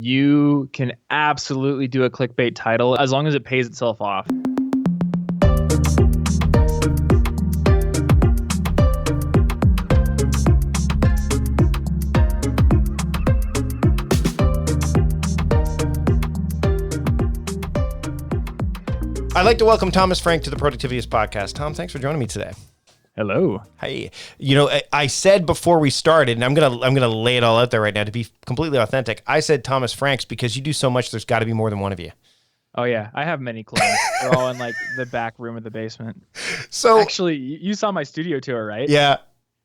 You can absolutely do a clickbait title as long as it pays itself off. I'd like to welcome Thomas Frank to the Productivityist podcast. Tom, thanks for joining me today. Hello. Hey, I said before we started, and I'm gonna lay it all out there right now to be completely authentic. I said Thomas Franks because you do so much. There's got to be more than one of you. Oh yeah, I have many clones. They're all in like the back room of the basement. So actually, you saw my studio tour, right? Yeah.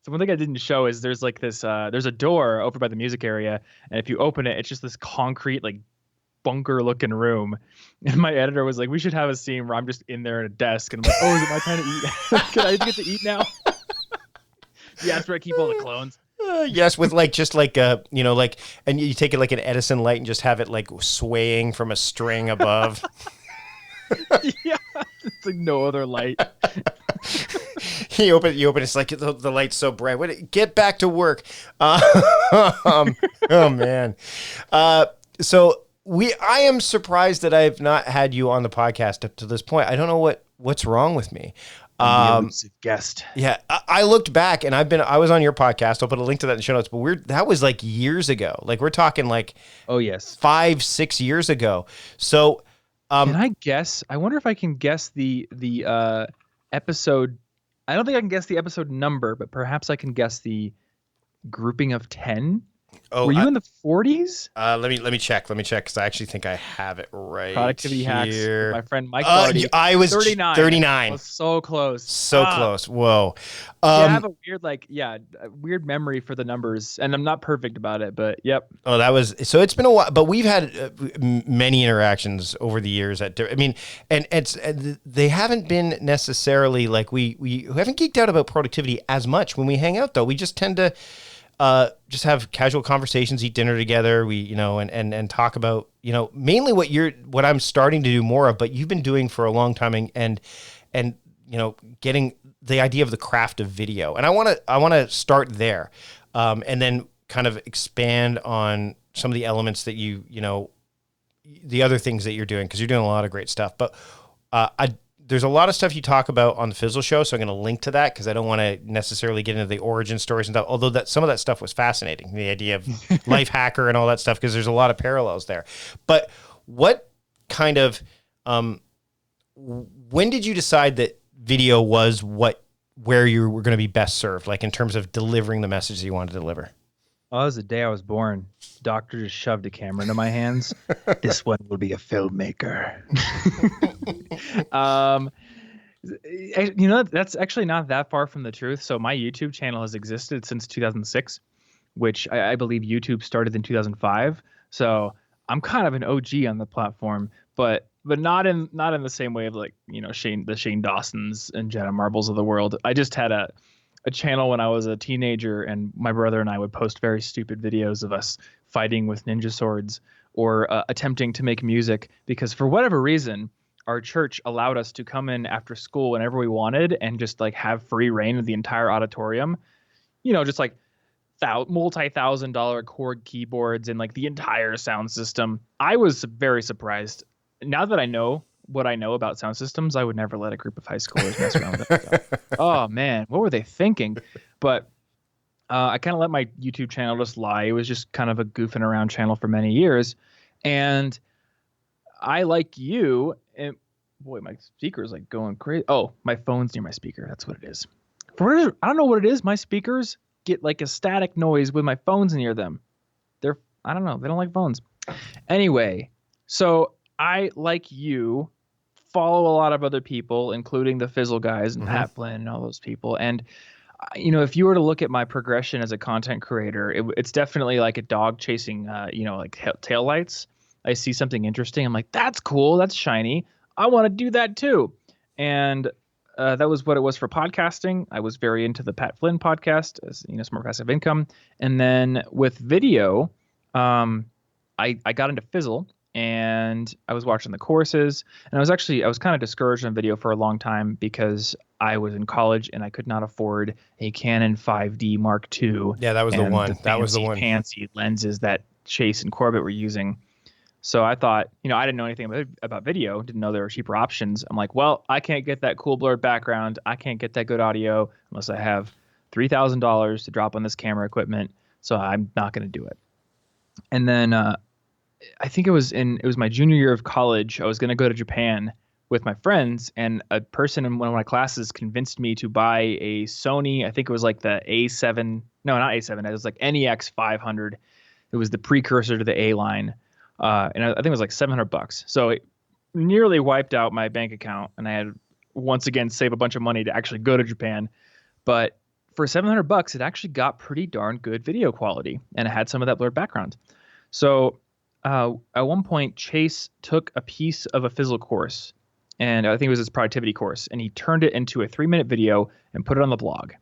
So one thing I didn't show is there's like this. There's a door over by the music area, and if you open it, it's just this concrete like bunker-looking room. And my editor was like, "We should have a scene where I'm just in there at a desk," and I'm like, "Oh, is it my time to eat? Can I get to eat now?" Yeah, that's where I keep all the clones. Yes, with and you take it like an Edison light and just have it like swaying from a string above. Yeah, it's like no other light. You open it, it's like the light's so bright. Get back to work. Oh man. So I am surprised that I've not had you on the podcast up to this point. I don't know what's wrong with me. The elusive guest. Yeah, I looked back and I was on your podcast. I'll put a link to that in the show notes. But that was like years ago. Like we're talking like, oh yes, 5-6 years ago. So can I guess? I wonder if I can guess the episode. I don't think I can guess the episode number, but perhaps I can guess the grouping of 10. Oh, were you in the 40s? Let me check because I actually think I have it right. Productivity here. Hacks. My friend Mike Barty. I was 39. 39. I was so close. So close. Whoa. I have a weird memory for the numbers, and I'm not perfect about it, but yep. Oh, so it's been a while, but we've had many interactions over the years. And they haven't been necessarily like we haven't geeked out about productivity as much when we hang out though. We just tend to just have casual conversations, eat dinner together. We, and talk about, mainly what I'm starting to do more of, but you've been doing for a long time and getting the idea of the craft of video. And I want to start there. And then kind of expand on some of the elements that the other things that you're doing, because you're doing a lot of great stuff. But there's a lot of stuff you talk about on the Fizzle Show, so I'm going to link to that because I don't want to necessarily get into the origin stories and stuff, although some of that stuff was fascinating, the idea of Life Hacker and all that stuff, because there's a lot of parallels there. But what kind of, when did you decide that video was where you were going to be best served, like in terms of delivering the message that you wanted to deliver? Oh, that was the day I was born. Doctor just shoved a camera into my hands. This one will be a filmmaker. That's actually not that far from the truth. So my YouTube channel has existed since 2006, which I believe YouTube started in 2005. So I'm kind of an OG on the platform, but not in the same way of like, Shane Dawsons and Jenna Marbles of the world. I just had a channel when I was a teenager, and my brother and I would post very stupid videos of us fighting with ninja swords or attempting to make music, because for whatever reason, our church allowed us to come in after school whenever we wanted and just like have free reign of the entire auditorium, just like multi-$1,000 chord keyboards and like the entire sound system. I was very surprised. Now that I know what I know about sound systems, I would never let a group of high schoolers mess around with it. Oh man, what were they thinking? But I kind of let my YouTube channel just lie. It was just kind of a goofing around channel for many years. And I, like you, and boy, my speaker's like going crazy. Oh, my phone's near my speaker. That's what it is. I don't know what it is. My speakers get like a static noise when my phone's near them. I don't know. They don't like phones. Anyway, so I, like you, follow a lot of other people, including the Fizzle guys and Pat Flynn and all those people. And, if you were to look at my progression as a content creator, it's definitely like a dog chasing, like taillights. I see something interesting. I'm like, that's cool. That's shiny. I want to do that too. And that was what it was for podcasting. I was very into the Pat Flynn podcast, as Smart Passive Income. And then with video, I got into Fizzle. And I was watching the courses, and I was kind of discouraged on video for a long time because I was in college and I could not afford a Canon 5D Mark II. Yeah, that was the one. That was the one. Fancy lenses that Chase and Corbett were using. So I thought, I didn't know anything about video, didn't know there were cheaper options. I'm like, well, I can't get that cool blurred background. I can't get that good audio unless I have $3,000 to drop on this camera equipment. So I'm not going to do it. And then I think it was my junior year of college. I was going to go to Japan with my friends, and a person in one of my classes convinced me to buy a Sony. I think it was like the A7. No, not A7. It was like NEX 500. It was the precursor to the A line. And I think it was like $700. So it nearly wiped out my bank account, and I had once again save a bunch of money to actually go to Japan. But for $700, it actually got pretty darn good video quality, and it had some of that blurred background. So at one point, Chase took a piece of a Fizzle course, and I think it was his productivity course, and he turned it into a 3-minute video and put it on the blog.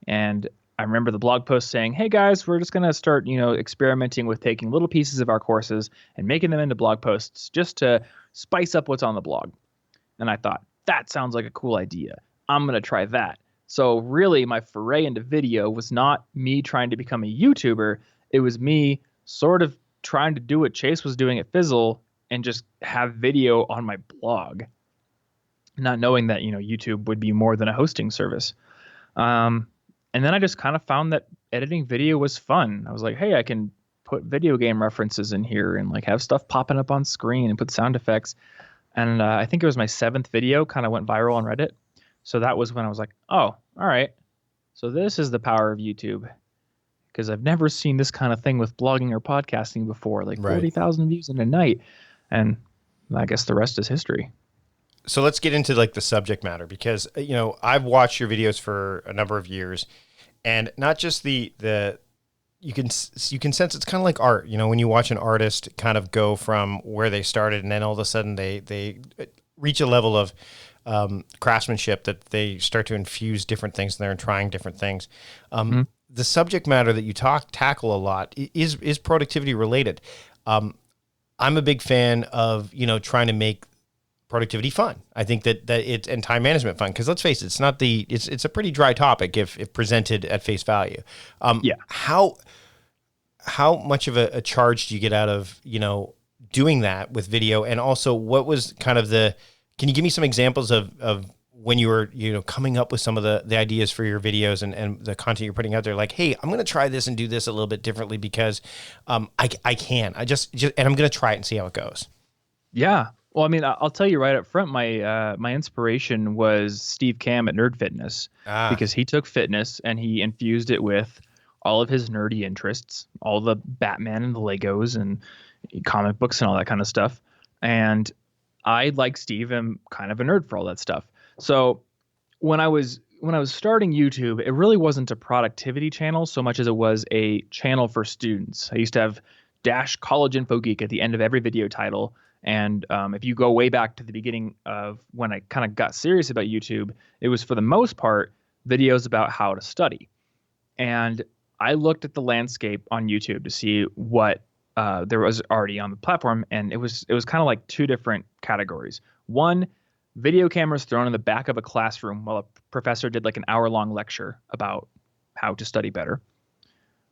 And I remember the blog post saying, hey guys, we're just going to start, experimenting with taking little pieces of our courses and making them into blog posts just to spice up what's on the blog. And I thought, that sounds like a cool idea. I'm going to try that. So really my foray into video was not me trying to become a YouTuber. It was me sort of trying to do what Chase was doing at Fizzle and just have video on my blog, not knowing that, YouTube would be more than a hosting service. And then I just kind of found that editing video was fun. I was like, hey, I can put video game references in here and like have stuff popping up on screen and put sound effects. And I think it was my 7th video kind of went viral on Reddit. So that was when I was like, oh, all right. So this is the power of YouTube, because I've never seen this kind of thing with blogging or podcasting before, like 40,000 views in a night. And I guess the rest is history. So let's get into like the subject matter, because, I've watched your videos for a number of years, and not just you can sense it's kind of like art, when you watch an artist kind of go from where they started and then all of a sudden they reach a level of craftsmanship that they start to infuse different things in there and trying different things. The subject matter that you tackle a lot is productivity related. I'm a big fan of, trying to make productivity fun. I think that it's, and time management fun, because let's face it, it's a pretty dry topic if presented at face value. How much of a charge do you get out of, doing that with video? And also, what was kind of can you give me some examples of when you were, coming up with some of the ideas for your videos and the content you're putting out there, like, hey, I'm going to try this and do this a little bit differently because I can, and I'm going to try it and see how it goes. Yeah. Well, I mean, I'll tell you right up front, my inspiration was Steve Cam at Nerd Fitness, because he took fitness and he infused it with all of his nerdy interests, all the Batman and the Legos and comic books and all that kind of stuff. And I, like Steve, am kind of a nerd for all that stuff. So when I was starting YouTube, it really wasn't a productivity channel so much as it was a channel for students. I used to have --College Info Geek at the end of every video title. And if you go way back to the beginning of when I kind of got serious about YouTube, it was for the most part videos about how to study. And I looked at the landscape on YouTube to see what there was already on the platform, and it was kind of like 2 different categories. One, video cameras thrown in the back of a classroom while a professor did like an hour-long lecture about how to study better.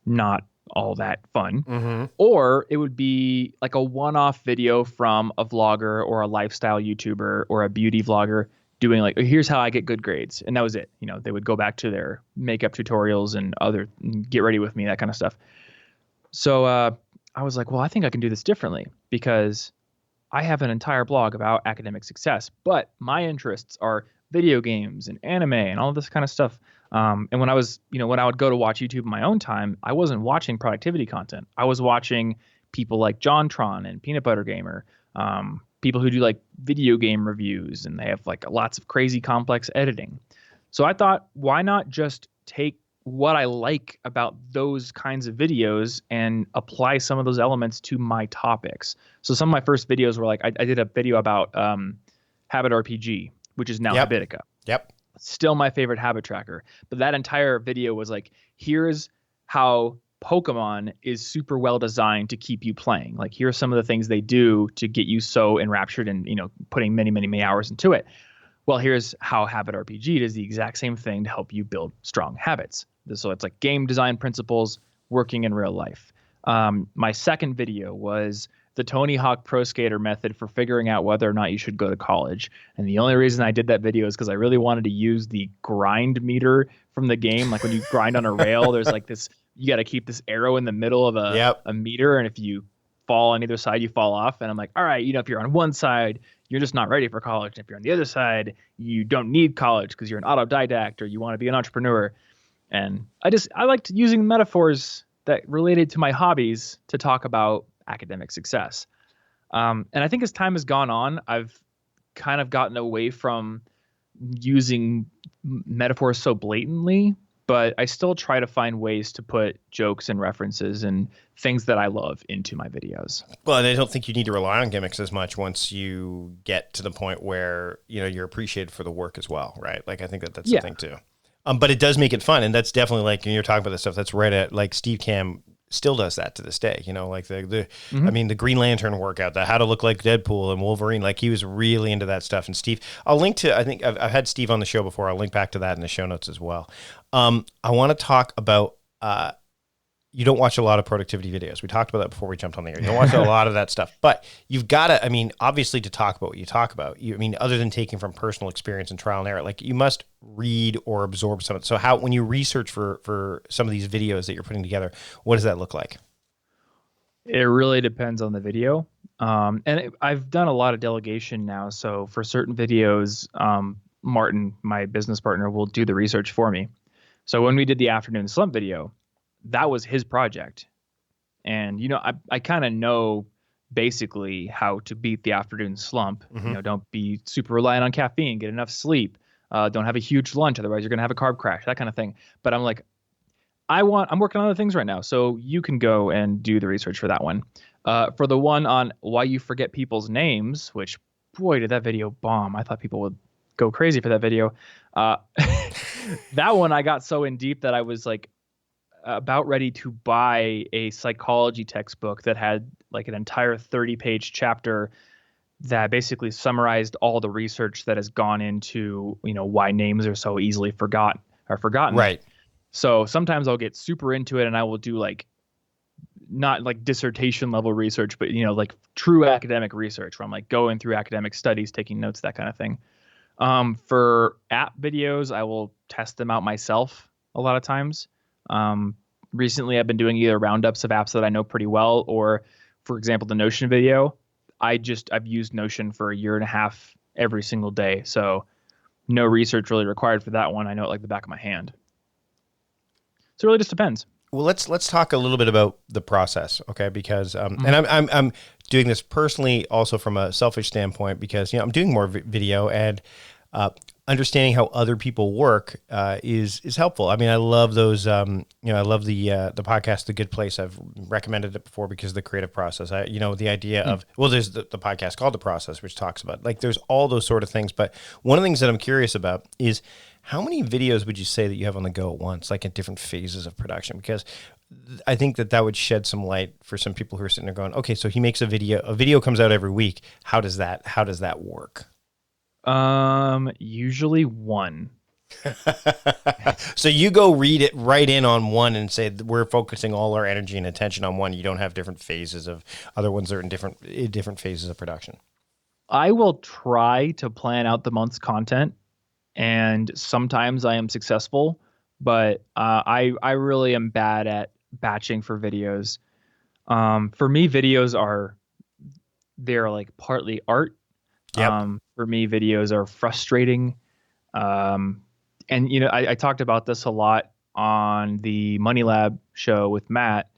Not all that fun. Mm-hmm. Or it would be like a one-off video from a vlogger or a lifestyle YouTuber or a beauty vlogger doing like, here's how I get good grades. And that was it. They would go back to their makeup tutorials and other get ready with me, that kind of stuff. So I was like, well, I think I can do this differently, because I have an entire blog about academic success, but my interests are video games and anime and all this kind of stuff. And when I was, when I would go to watch YouTube in my own time, I wasn't watching productivity content. I was watching people like JonTron and Peanut Butter Gamer, people who do like video game reviews, and they have like lots of crazy complex editing. So I thought, why not just take what I like about those kinds of videos and apply some of those elements to my topics. So some of my first videos were like, I did a video about Habit RPG, which is now Habitica. Yep. Still my favorite habit tracker. But that entire video was like, here's how Pokemon is super well designed to keep you playing. Like, here's some of the things they do to get you so enraptured and, putting many, many, many hours into it. Well, here's how Habit RPG does the exact same thing to help you build strong habits. So it's like game design principles working in real life. My second video was the Tony Hawk Pro Skater method for figuring out whether or not you should go to college. And the only reason I did that video is because I really wanted to use the grind meter from the game. Like when you grind on a rail, there's like this, you got to keep this arrow in the middle of a meter. And if you fall on either side, you fall off. And I'm like, all right, if you're on one side, you're just not ready for college. And if you're on the other side, you don't need college because you're an autodidact or you want to be an entrepreneur. And I liked using metaphors that related to my hobbies to talk about academic success. And I think as time has gone on, I've kind of gotten away from using metaphors so blatantly, but I still try to find ways to put jokes and references and things that I love into my videos. Well, and I don't think you need to rely on gimmicks as much once you get to the point where, you're appreciated for the work as well, right? Like, I think that's the thing too. But it does make it fun. And that's definitely like, when you're talking about this stuff, that's right at like Steve Cam still does that to this day, like the Green Lantern workout, the how to look like Deadpool and Wolverine, like he was really into that stuff. And Steve, I'll link to, I think I've had Steve on the show before. I'll link back to that in the show notes as well. I want to talk about, you don't watch a lot of productivity videos. We talked about that before we jumped on the air. You don't watch a lot of that stuff, but you've got to, obviously to talk about what you talk about, other than taking from personal experience and trial and error, like you must read or absorb some of it. So when you research for some of these videos that you're putting together, what does that look like? It really depends on the video. I've done a lot of delegation now. So for certain videos, Martin, my business partner, will do the research for me. So when we did the afternoon slump video, that was his project. And, I kind of know basically how to beat the afternoon slump. Don't be super reliant on caffeine, get enough sleep, don't have a huge lunch. Otherwise you're going to have a carb crash, that kind of thing. But I'm like, I'm working on other things right now. So you can go and do the research for that one. For the one on why you forget people's names, which boy, did that video bomb. I thought people would go crazy for that video. That one, I got so in deep that I was like, about ready to buy a psychology textbook that had like an entire 30-page chapter that basically summarized all the research that has gone into, why names are so easily forgotten. Right. So sometimes I'll get super into it and I will do like, not like dissertation level research, but, like true academic research where I'm like going through academic studies, taking notes, that kind of thing. For app videos, I will test them out myself a lot of times. Recently I've been doing either roundups of apps that I know pretty well, or for example, the Notion video. I've used Notion for a year and a half every single day. So no research really required for that one. I know it like the back of my hand. So it really just depends. Well, let's talk a little bit about the process, okay? Because and I'm doing this personally, also from a selfish standpoint, because I'm doing more video and understanding how other people work is helpful. I love those. I love the podcast, The Good Place. I've recommended it before because of the creative process. The idea of there's the podcast called The Process, which talks about like there's all those sort of things. But one of the things that I'm curious about is how many videos would you say that you have on the go at once, like in different phases of production? Because I think that would shed some light for some people who are sitting there going, okay, so he makes a video comes out every week. How does that work? Usually one. So you go read it right in on one and say we're focusing all our energy and attention on one. You don't have different phases of other ones that are in different phases of production. I will try to plan out the month's content, and sometimes I am successful, but I really am bad at batching for videos. For me, they're like partly art. Yep. For me, videos are frustrating. And, I talked about this a lot on the Money Lab show with Matt,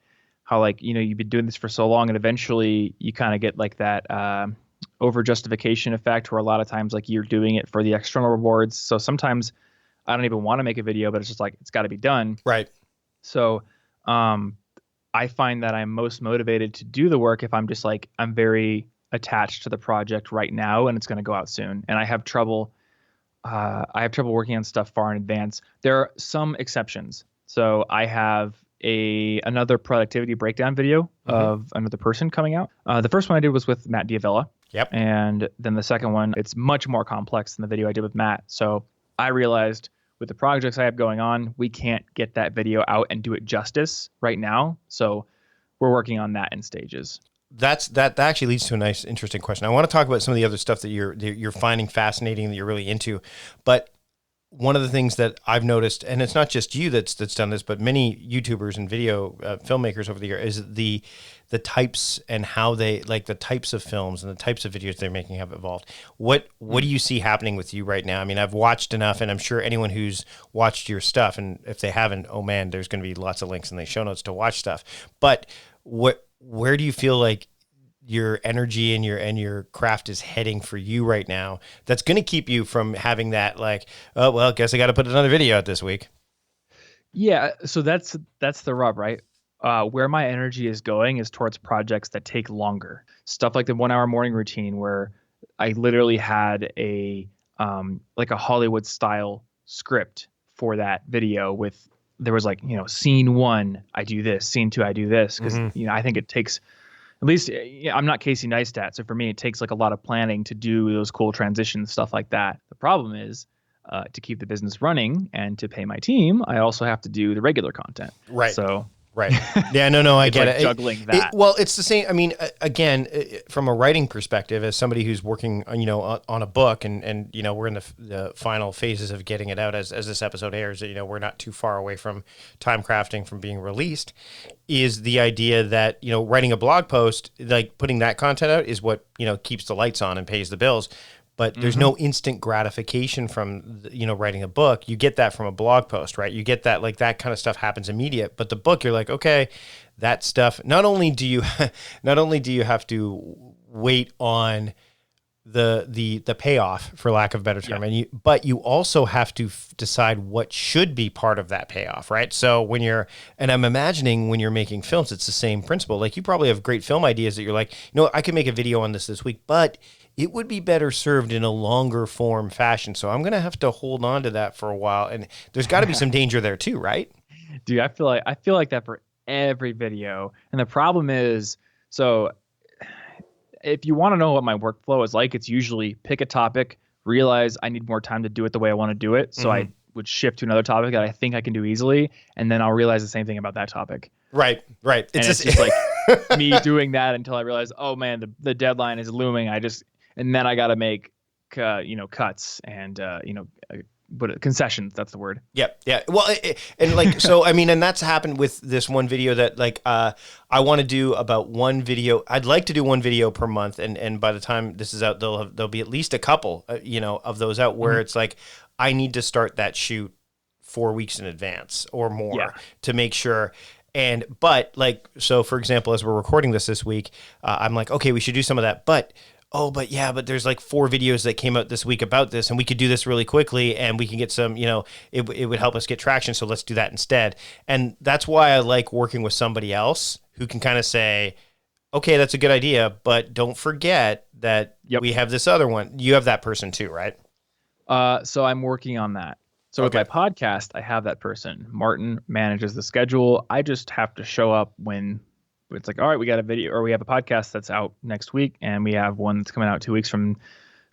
how like, you've been doing this for so long and eventually you kind of get like that over justification effect where a lot of times like you're doing it for the external rewards. So sometimes I don't even want to make a video, but it's just like, it's got to be done. Right. So I find that I'm most motivated to do the work if I'm just like, I'm very attached to the project right now and it's going to go out soon. And I have trouble working on stuff far in advance. There are some exceptions. So I have another productivity breakdown video of another person coming out. The first one I did was with Matt Diavella. Yep. And then the second one, it's much more complex than the video I did with Matt. So I realized with the projects I have going on, we can't get that video out and do it justice right now. So we're working on that in stages. that actually leads to a nice, interesting question. I want to talk about some of the other stuff that you're finding fascinating, that you're really into. But one of the things that I've noticed, and it's not just you that's done this, but many YouTubers and video filmmakers over the year, is the types and how they like the types of films and the types of videos they're making have evolved. What do you see happening with you right now? I mean, I've watched enough, and I'm sure anyone who's watched your stuff, and if they haven't, oh man, there's going to be lots of links in the show notes to watch stuff. But where do you feel like your energy and your craft is heading for you right now, that's going to keep you from having that, like, oh, well, guess I got to put another video out this week? Yeah. So that's the rub, right? Where my energy is going is towards projects that take longer. Stuff like the 1 hour morning routine, where I literally had a like a Hollywood style script for that video with, there was like, scene 1, I do this, scene 2, I do this. Cause I think it takes, at least I'm not Casey Neistat. So for me, it takes like a lot of planning to do those cool transitions, stuff like that. The problem is to keep the business running and to pay my team, I also have to do the regular content. Right. So right. Yeah, no, I get like it. Juggling that. Well, it's the same. I mean, again, from a writing perspective, as somebody who's working, on a book, and we're in the final phases of getting it out as this episode airs. We're not too far away from Time Crafting from being released. Is the idea that writing a blog post, like putting that content out, is what keeps the lights on and pays the bills. But there's no instant gratification from, writing a book. You get that from a blog post, right? You get that, like, that kind of stuff happens immediate. But the book, you're like, okay, that stuff. Not only do you have to wait on the payoff, for lack of a better term, but you also have to decide what should be part of that payoff, right? So and I'm imagining when you're making films, it's the same principle. Like, you probably have great film ideas that you're like, I could make a video on this week, but it would be better served in a longer form fashion. So I'm going to have to hold on to that for a while. And there's got to be some danger there too, right? Dude, I feel like that for every video. And the problem is, so if you want to know what my workflow is like, it's usually pick a topic, realize I need more time to do it the way I want to do it. So I would shift to another topic that I think I can do easily. And then I'll realize the same thing about that topic. Right. It's just like me doing that until I realize, oh man, the deadline is looming. And then I got to make, cuts and, concessions. That's the word. Yep. Yeah. Well, and like, so, I mean, and that's happened with this one video that, like, I want to do about one video. I'd like to do one video per month. And by the time this is out, there'll be at least a couple, of those out where it's like, I need to start that shoot 4 weeks in advance or more to make sure. But like, so for example, as we're recording this week, I'm like, okay, we should do some of that, but there's like 4 videos that came out this week about this, and we could do this really quickly, and we can get some, it would help us get traction. So let's do that instead. And that's why I like working with somebody else who can kind of say, okay, that's a good idea, but don't forget that we have this other one. You have that person too, right? So I'm working on that. So with my podcast, I have that person. Martin manages the schedule. I just have to show up when it's like, all right, we got a video, or we have a podcast that's out next week, and we have one that's coming out 2 weeks from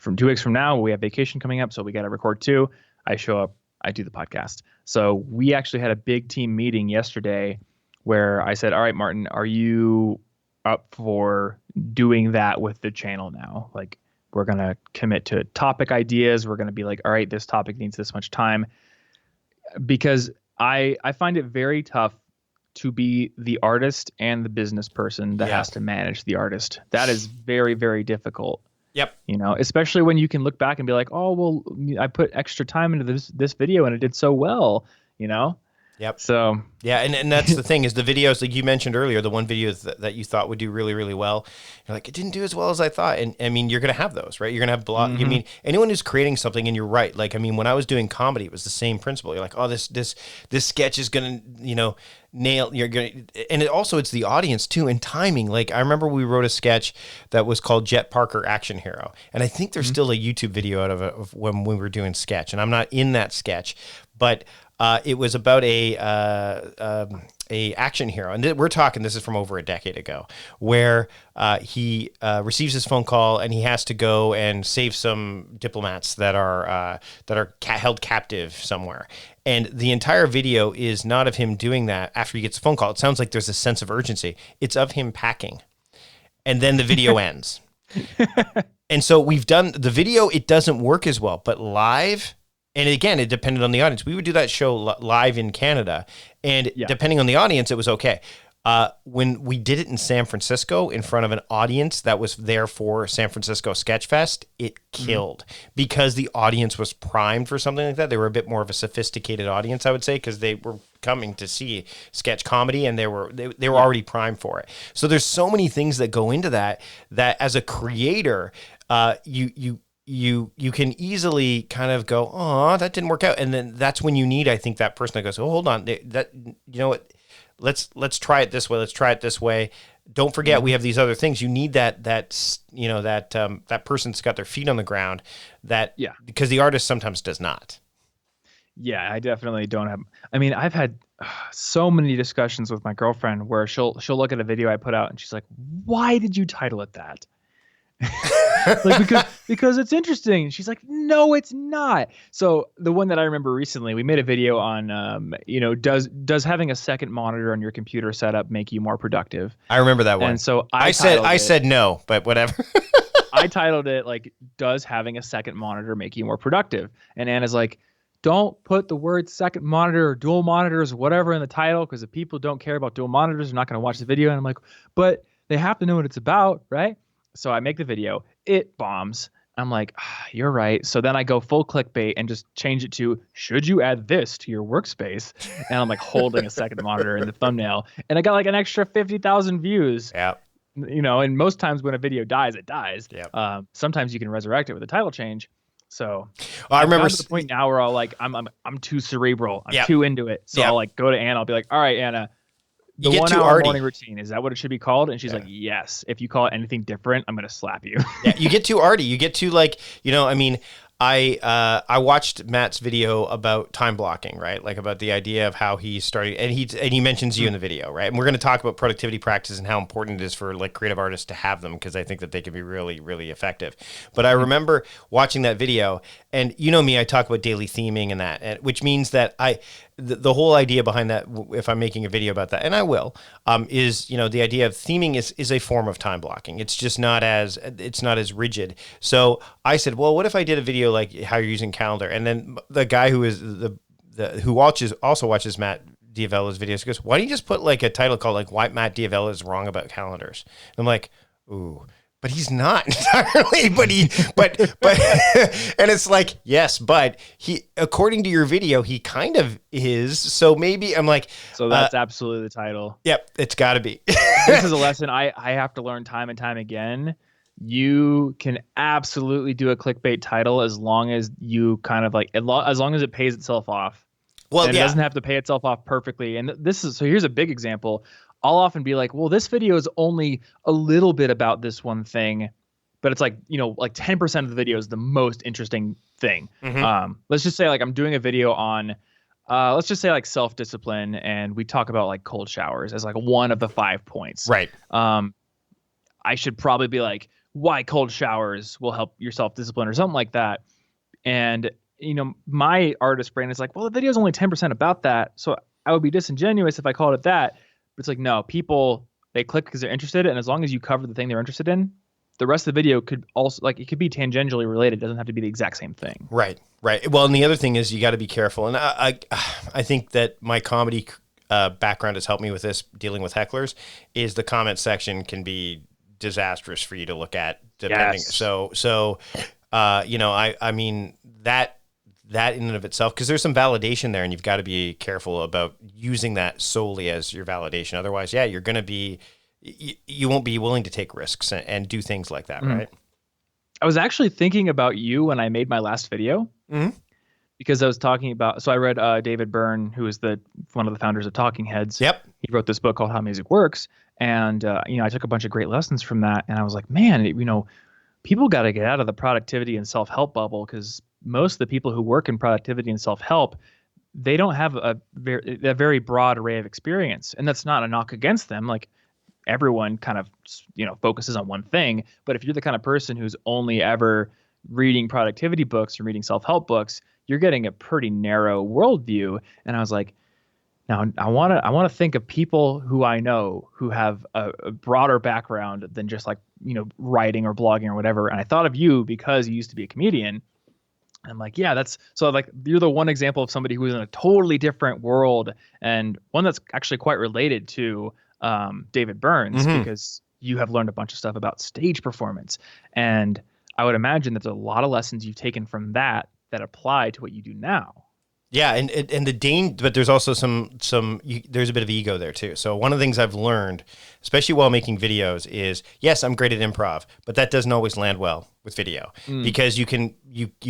2 weeks from now. We have vacation coming up, so we got to record 2. I show up, I do the podcast. So we actually had a big team meeting yesterday where I said, all right, Martin, are you up for doing that with the channel now? Like, we're going to commit to topic ideas. We're going to be like, all right, this topic needs this much time. Because I find it very tough to be the artist and the business person that has to manage the artist. That is very, very difficult. Yep. Especially when you can look back and be like, oh, well, I put extra time into this video and it did so well, Yep. So yeah, and that's the thing, is the videos, like you mentioned earlier, the one video that you thought would do really, really well, you're like, it didn't do as well as I thought. And I mean, you're going to have those, right? You're going to have blog. I mean, anyone who's creating something, and you're right. Like, I mean, when I was doing comedy, it was the same principle. You're like, oh, this sketch is going to, nail, you're going to, and it's the audience too, and timing. Like, I remember we wrote a sketch that was called Jet Parker Action Hero. And I think there's still a YouTube video out of when we were doing sketch, and I'm not in that sketch, but it was about a action hero, and we're talking. This is from over a decade ago, where he receives his phone call and he has to go and save some diplomats that are held captive somewhere. And the entire video is not of him doing that after he gets a phone call. It sounds like there's a sense of urgency. It's of him packing. and then the video ends. And so we've done the video. It doesn't work as well, but live. And again, it depended on the audience. We would do that show live in Canada, and depending on the audience, it was okay. When we did it in San Francisco in front of an audience that was there for San Francisco Sketch Fest, it killed because the audience was primed for something like that. They were a bit more of a sophisticated audience, I would say, because they were coming to see sketch comedy and they were already primed for it. So there's so many things that go into that as a creator, you can easily kind of go, oh, that didn't work out. And then that's when you need, I think, that person that goes, oh, hold on, that, you know what? Let's try it this way. Let's try it this way. Don't forget, we have these other things. You need that person's got their feet on the ground. Because the artist sometimes does not. Yeah, I definitely don't have. I mean, I've had so many discussions with my girlfriend where she'll look at a video I put out and she's like, "Why did you title it that?" Like because it's interesting. She's like, no, it's not. So the one that I remember recently, we made a video on, does having a second monitor on your computer setup make you more productive? I remember that one. And so I said no, but whatever. I titled it like, does having a second monitor make you more productive? And Anna's like, don't put the word second monitor or dual monitors or whatever in the title, because if people don't care about dual monitors, they're not going to watch the video. And I'm like, but they have to know what it's about, right? So I make the video, it bombs. I'm like, you're right. So then I go full clickbait and just change it to, should you add this to your workspace? And I'm like holding a second monitor in the thumbnail. And I got like an extra 50,000 views. Yeah. And most times when a video dies, it dies. Yeah. Sometimes you can resurrect it with a title change. So I remember to the point now where I'll like, I'm too cerebral. I'm Yep. too into it. So Yep. I'll like go to Anna. I'll be like, all right, Anna, the You get 1 too hour arty. morning routine, is that what it should be called? And she's like, yes. If you call it anything different, I'm going to slap you. Yeah, you get too arty. You get too I watched Matt's video about time blocking, right? Like about the idea of how he started, and he mentions you in the video, right? And we're going to talk about productivity practice and how important it is for like creative artists to have them, because I think that they can be really, really effective. But I remember watching that video, and you know me, I talk about daily theming and that, which means that the whole idea behind that, if I'm making a video about that, and I will, is the idea of theming is a form of time blocking. It's just not as rigid. So I said, well, what if I did a video like how you're using calendar? And then the guy who is who also watches Matt D'Avella's videos goes, why don't you just put like a title called like why Matt D'Avella is wrong about calendars? And I'm like, ooh. But he's not entirely, but and it's like, yes, but he, according to your video, he kind of is. So maybe I'm like, so that's absolutely the title. Yep. It's gotta be. This is a lesson I have to learn time and time again. You can absolutely do a clickbait title as long as you kind of like, as long as it pays itself off. Well, and it doesn't have to pay itself off perfectly. And so here's a big example. I'll often be like, well, this video is only a little bit about this one thing, but it's like, like 10% of the video is the most interesting thing. Mm-hmm. Let's just say like I'm doing a video on, let's just say like self-discipline, and we talk about like cold showers as like one of the 5 points. Right. I should probably be like, why cold showers will help your self-discipline or something like that. And, my artist brain is like, well, the video is only 10% about that, so I would be disingenuous if I called it that. But it's like, no, people, they click because they're interested, and as long as you cover the thing they're interested in, the rest of the video could also, like, it could be tangentially related. It doesn't have to be the exact same thing. Right. Well, and the other thing is you got to be careful. And I think that my comedy background has helped me with this, dealing with hecklers, is the comment section can be disastrous for you to look at, depending. Yes. So, I mean, that in and of itself, because there's some validation there, and you've got to be careful about using that solely as your validation. Otherwise, you're going to be, you won't be willing to take risks and do things like that, right? I was actually thinking about you when I made my last video, because I was talking about, so I read David Byrne, who is one of the founders of Talking Heads. Yep. He wrote this book called How Music Works. And, I took a bunch of great lessons from that. And I was like, man, people got to get out of the productivity and self-help bubble, because most of the people who work in productivity and self-help, they don't have a very broad array of experience. And that's not a knock against them. Like, everyone kind of, focuses on one thing. But if you're the kind of person who's only ever reading productivity books or reading self-help books, you're getting a pretty narrow worldview. And I was like, Now, I want to think of people who I know who have a broader background than just like, writing or blogging or whatever. And I thought of you because you used to be a comedian. I'm like, yeah, that's so like you're the one example of somebody who's in a totally different world and one that's actually quite related to David Burns because you have learned a bunch of stuff about stage performance. And I would imagine that there's a lot of lessons you've taken from that apply to what you do now. Yeah, and but there's also there's a bit of ego there too. So one of the things I've learned, especially while making videos, is yes, I'm great at improv, but that doesn't always land well with video because you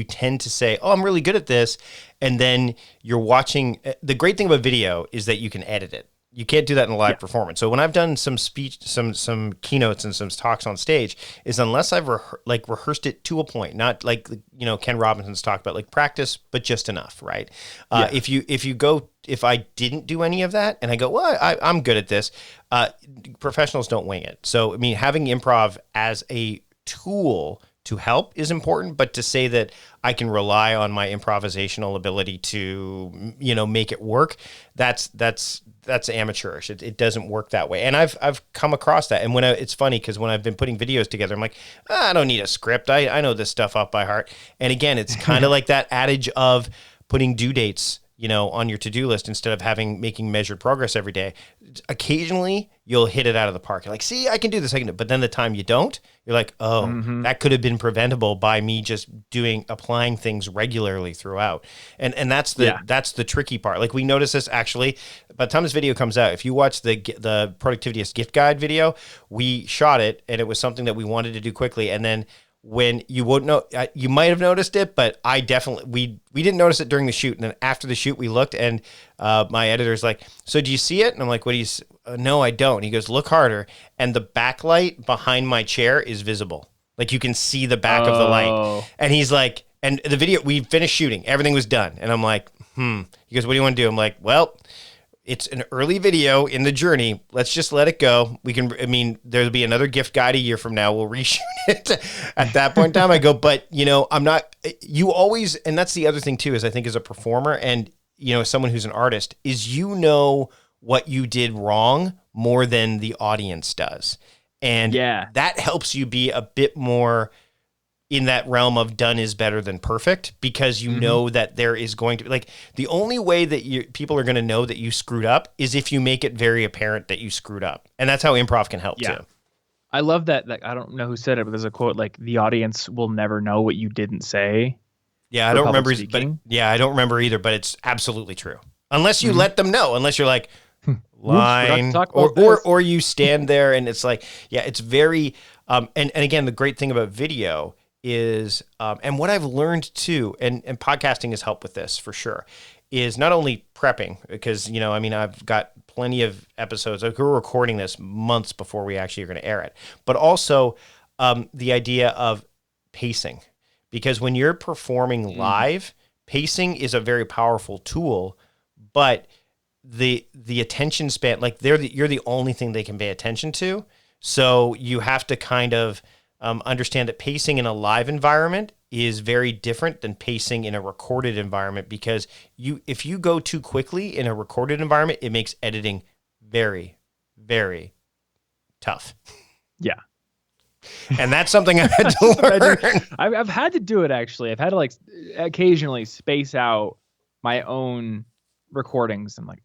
tend to say, oh, I'm really good at this, and then you're watching. The great thing about video is that you can edit it. You can't do that in a live performance. So when I've done some speech, some keynotes and some talks on stage, is unless I've rehearsed it to a point, not like Ken Robinson's talk about like practice, but just enough, right? If I didn't do any of that and I go, well, I'm good at this, professionals don't wing it. So I mean, having improv as a tool to help is important, but to say that I can rely on my improvisational ability to, make it work, that's amateurish. It doesn't work that way. And I've come across that. And it's funny because when I've been putting videos together, I'm like, I don't need a script. I know this stuff off by heart. And again, it's kind of like that adage of putting due dates, on your to-do list instead of making measured progress every day. Occasionally you'll hit it out of the park. You're like, see, I can do this. I can do it. But then the time you don't, you're like, oh, that could have been preventable by me just applying things regularly throughout. And that's the tricky part. Like we notice this actually, by the time this video comes out, if you watch the Productivityist gift guide video, we shot it and it was something that we wanted to do quickly. And then when you won't know, you might have noticed it, but I definitely, we didn't notice it during the shoot. And then after the shoot, we looked and my editor's like, so do you see it? And I'm like, what do you see? No, I don't. And he goes, look harder. And the backlight behind my chair is visible. Like you can see the back of the light. And he's like, and the video, we finished shooting. Everything was done. And I'm like, He goes, what do you want to do? I'm like, well, it's an early video in the journey. Let's just let it go. There'll be another gift guide a year from now. We'll reshoot it at that point in time. I go, but I'm not, you always, and that's the other thing too, is I think as a performer and, someone who's an artist is, what you did wrong more than the audience does. And that helps you be a bit more in that realm of done is better than perfect, because you know that there is going to be like the only way that people are going to know that you screwed up is if you make it very apparent that you screwed up. And that's how improv can help too. I love that. I don't know who said it, but there's a quote like the audience will never know what you didn't say. Yeah. I don't remember. I don't remember either, but it's absolutely true. Unless you let them know, unless you're like line or you stand there and it's like, it's very, and again, the great thing about video is, and what I've learned too, and podcasting has helped with this for sure, is not only prepping, because, I've got plenty of episodes. Like we're recording this months before we actually are going to air it, but also the idea of pacing, because when you're performing live, pacing is a very powerful tool, but the attention span, like you're the only thing they can pay attention to. So you have to kind of understand that pacing in a live environment is very different than pacing in a recorded environment, because if you go too quickly in a recorded environment, it makes editing very, very tough. Yeah. And that's something I've had to learn. I've had to do it, actually. I've had to occasionally space out my own recordings. I'm like,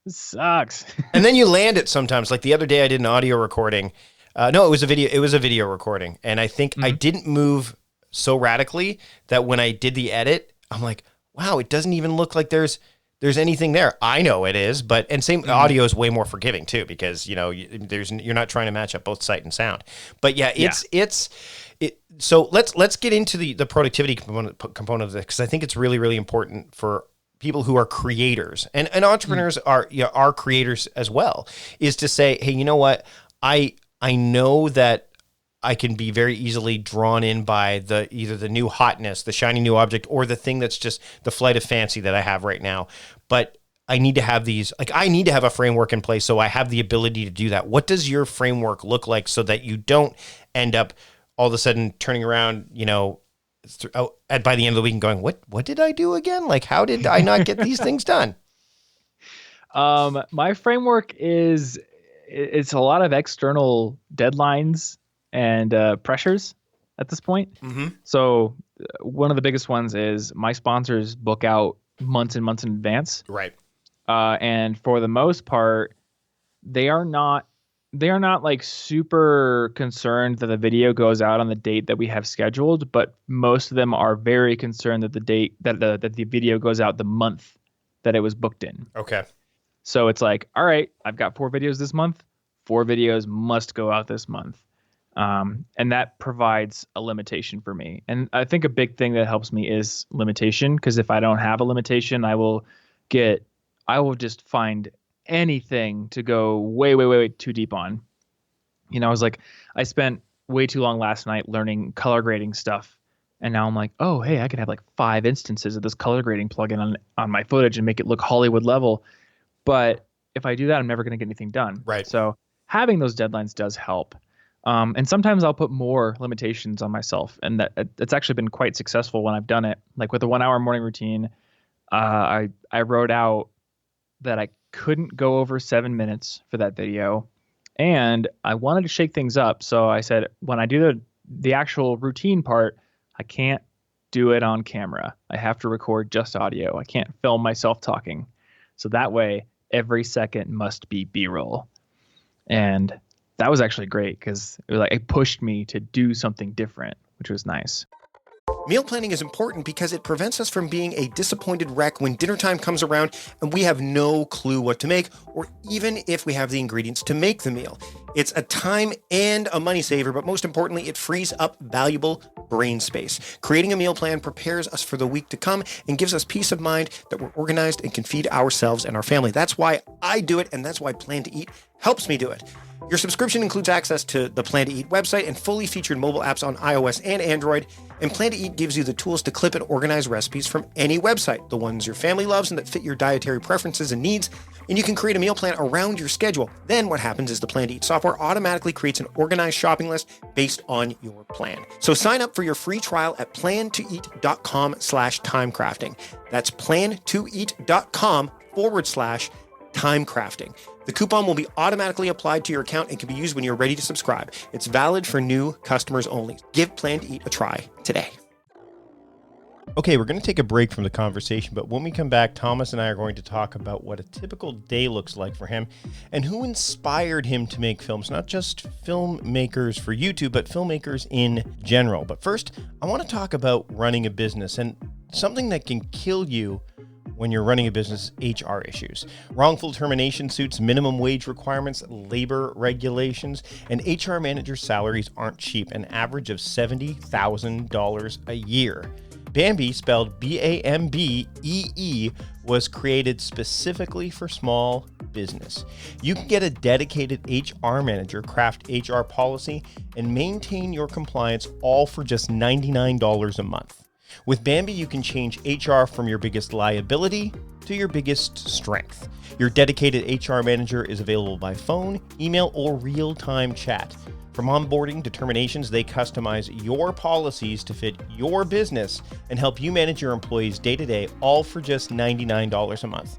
this sucks. And then you land it sometimes. Like the other day I did an audio recording. No, it was a video recording. And I think I didn't move so radically that when I did the edit, I'm like, wow, it doesn't even look like there's anything there. I know it is, but audio is way more forgiving too, because you're not trying to match up both sight and sound. But so let's get into the productivity component of this, because I think it's really, really important for people who are creators and entrepreneurs are creators as well, is to say, hey, you know what? I know that I can be very easily drawn in by either the new hotness, the shiny new object, or the thing that's just the flight of fancy that I have right now. But I need to have I need to have a framework in place so I have the ability to do that. What does your framework look like so that you don't end up all of a sudden turning around, by the end of the week and going, what did I do again? Like, how did I not get these things done? My framework is it's a lot of external deadlines and pressures at this point. Mm-hmm. So one of the biggest ones is my sponsors book out months and months in advance. Right. And for the most part, they are not like super concerned that the video goes out on the date that we have scheduled, but most of them are very concerned that the video goes out the month that it was booked in. Okay. So it's like, all right, I've got 4 videos this month. 4 videos must go out this month. And that provides a limitation for me. And I think a big thing that helps me is limitation, because if I don't have a limitation, I will just find anything to go way too deep on. I was like, I spent way too long last night learning color grading stuff. And now I'm like, oh, hey, I could have like 5 instances of this color grading plugin on my footage and make it look Hollywood level. But if I do that, I'm never going to get anything done. Right. So having those deadlines does help. And sometimes I'll put more limitations on myself. And it's actually been quite successful when I've done it. Like with the 1 hour morning routine, I wrote out that I couldn't go over 7 minutes for that video. And I wanted to shake things up. So I said, when I do the actual routine part, I can't do it on camera. I have to record just audio. I can't film myself talking. So that way, every second must be B-roll. And that was actually great because it pushed me to do something different, which was nice. Meal planning is important because it prevents us from being a disappointed wreck when dinner time comes around and we have no clue what to make, or even if we have the ingredients to make the meal. It's a time and a money saver, but most importantly, it frees up valuable brain space. Creating a meal plan prepares us for the week to come and gives us peace of mind that we're organized and can feed ourselves and our family. That's why I do it, and that's why Plan to Eat helps me do it. Your subscription includes access to the Plan to Eat website and fully featured mobile apps on iOS and Android. And Plan to Eat gives you the tools to clip and organize recipes from any website, the ones your family loves and that fit your dietary preferences and needs. And you can create a meal plan around your schedule. Then what happens is the Plan to Eat software automatically creates an organized shopping list based on your plan. So sign up for your free trial at plantoeat.com/timecrafting. That's plantoeat.com/timecrafting. The coupon will be automatically applied to your account and can be used when you're ready to subscribe. It's valid for new customers only. Give Plan to Eat a try today. Okay, we're going to take a break from the conversation, but when we come back, Thomas and I are going to talk about what a typical day looks like for him and who inspired him to make films, not just filmmakers for YouTube, but filmmakers in general. But first, I want to talk about running a business and something that can kill you when you're running a business: HR issues. Wrongful termination suits, minimum wage requirements, labor regulations, and HR manager salaries aren't cheap, an average of $70,000 a year. Bambee, spelled B-A-M-B-E-E, was created specifically for small business. You can get a dedicated HR manager, craft HR policy, and maintain your compliance, all for just $99 a month. With Bambee, you can change HR from your biggest liability to your biggest strength. Your dedicated HR manager is available by phone, email, or real-time chat. From onboarding to terminations, they customize your policies to fit your business and help you manage your employees day-to-day, all for just $99 a month.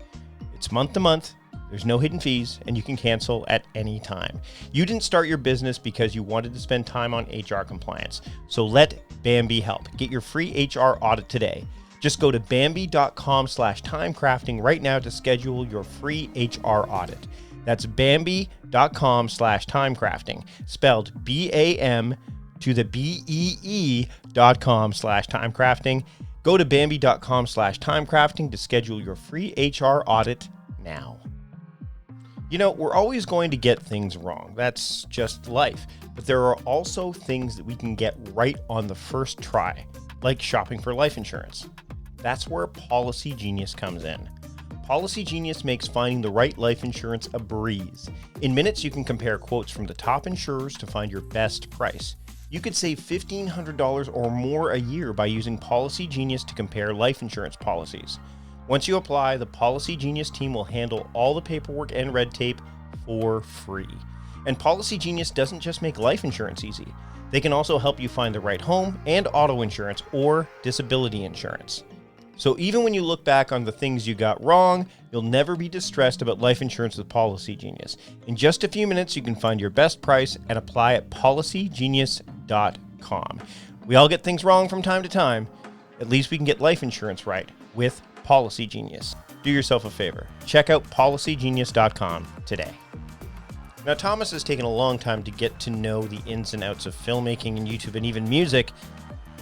It's month to month. There's no hidden fees, and you can cancel at any time. You didn't start your business because you wanted to spend time on HR compliance. So let Bambee help. Get your free HR audit today. Just go to Bambee.com/timecrafting right now to schedule your free HR audit. That's Bambee.com/timecrafting, spelled B-A-M to the BEE.com/timecrafting. Go to Bambee.com/timecrafting to schedule your free HR audit now. You know, we're always going to get things wrong. That's just life. But there are also things that we can get right on the first try, like shopping for life insurance. That's where Policy Genius comes in. Policy Genius makes finding the right life insurance a breeze. In minutes, you can compare quotes from the top insurers to find your best price. You could save $1,500 or more a year by using Policy Genius to compare life insurance policies. Once you apply, the Policy Genius team will handle all the paperwork and red tape for free. And Policy Genius doesn't just make life insurance easy. They can also help you find the right home and auto insurance or disability insurance. So even when you look back on the things you got wrong, you'll never be distressed about life insurance with Policy Genius. In just a few minutes, you can find your best price and apply at policygenius.com. We all get things wrong from time to time. At least we can get life insurance right with Policy Genius. Do yourself a favor. Check out policygenius.com today. Now, Thomas has taken a long time to get to know the ins and outs of filmmaking and YouTube and even music.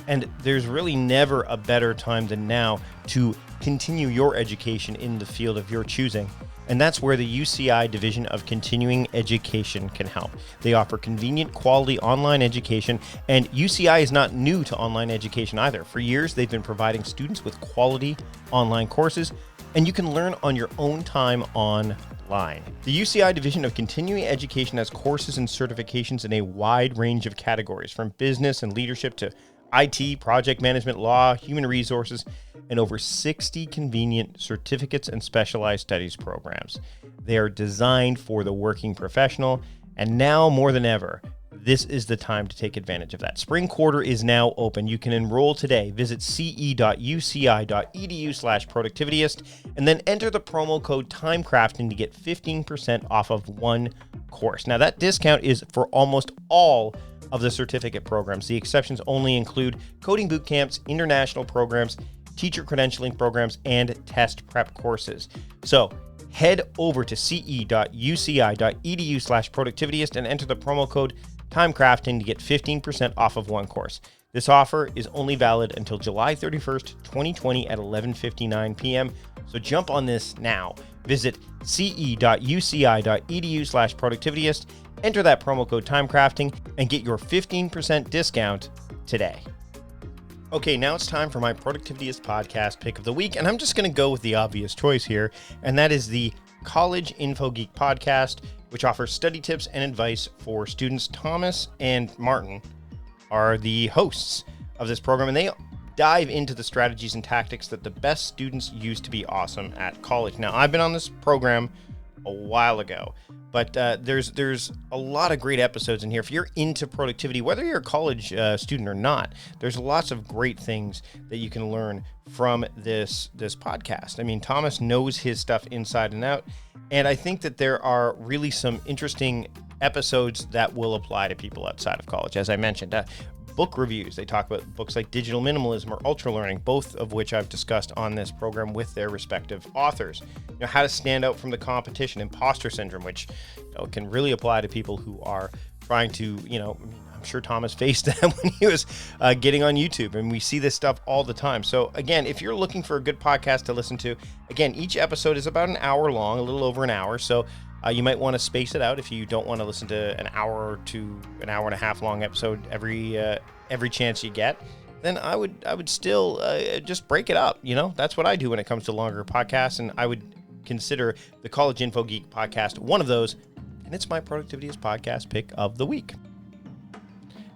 And there's really never a better time than now to continue your education in the field of your choosing. And that's where the UCI Division of Continuing Education can help. They offer convenient, quality online education, and UCI is not new to online education either. For years, they've been providing students with quality online courses, and you can learn on your own time online. The UCI Division of Continuing Education has courses and certifications in a wide range of categories, from business and leadership to IT, project management, law, human resources, and over 60 convenient certificates and specialized studies programs. They are designed for the working professional, and now more than ever, this is the time to take advantage of that. Spring quarter is now open. You can enroll today. Visit ce.uci.edu/productivityist and then enter the promo code TIMECRAFTING to get 15% off of one course. Now, that discount is for almost all of the certificate programs. The exceptions only include coding boot camps, international programs, teacher credentialing programs, and test prep courses. So head over to ce.uci.edu/productivityist and enter the promo code TIMECRAFTING to get 15% off of one course. This offer is only valid until July 31st, 2020 at 11:59 p.m. So jump on this now. Visit ce.uci.edu/productivityist, enter that promo code TIMECRAFTING, and get your 15% discount today. Okay, now it's time for my Productivityist podcast pick of the week, and I'm just going to go with the obvious choice here, and that is the College Info Geek podcast, which offers study tips and advice for students. Thomas and Martin are the hosts of this program, and they dive into the strategies and tactics that the best students use to be awesome at college. Now, I've been on this program a while ago, but there's a lot of great episodes in here. If you're into productivity, whether you're a college student or not, there's lots of great things that you can learn from this podcast. I mean, Thomas knows his stuff inside and out, and I think that there are really some interesting episodes that will apply to people outside of college. As I mentioned, book reviews. They talk about books like Digital Minimalism or Ultra Learning, both of which I've discussed on this program with their respective authors. You know, how to stand out from the competition, imposter syndrome, which can really apply to people who are trying to, I'm sure Thomas faced them when he was getting on YouTube, and we see this stuff all the time. So again, if you're looking for a good podcast to listen to, again, each episode is about an hour long, a little over an hour. So you might want to space it out if you don't want to listen to an hour to an hour and a half long episode every chance you get. Then I would still just break it up. That's what I do when it comes to longer podcasts, and I would consider the College Info Geek podcast one of those, and it's my Productivityist podcast pick of the week.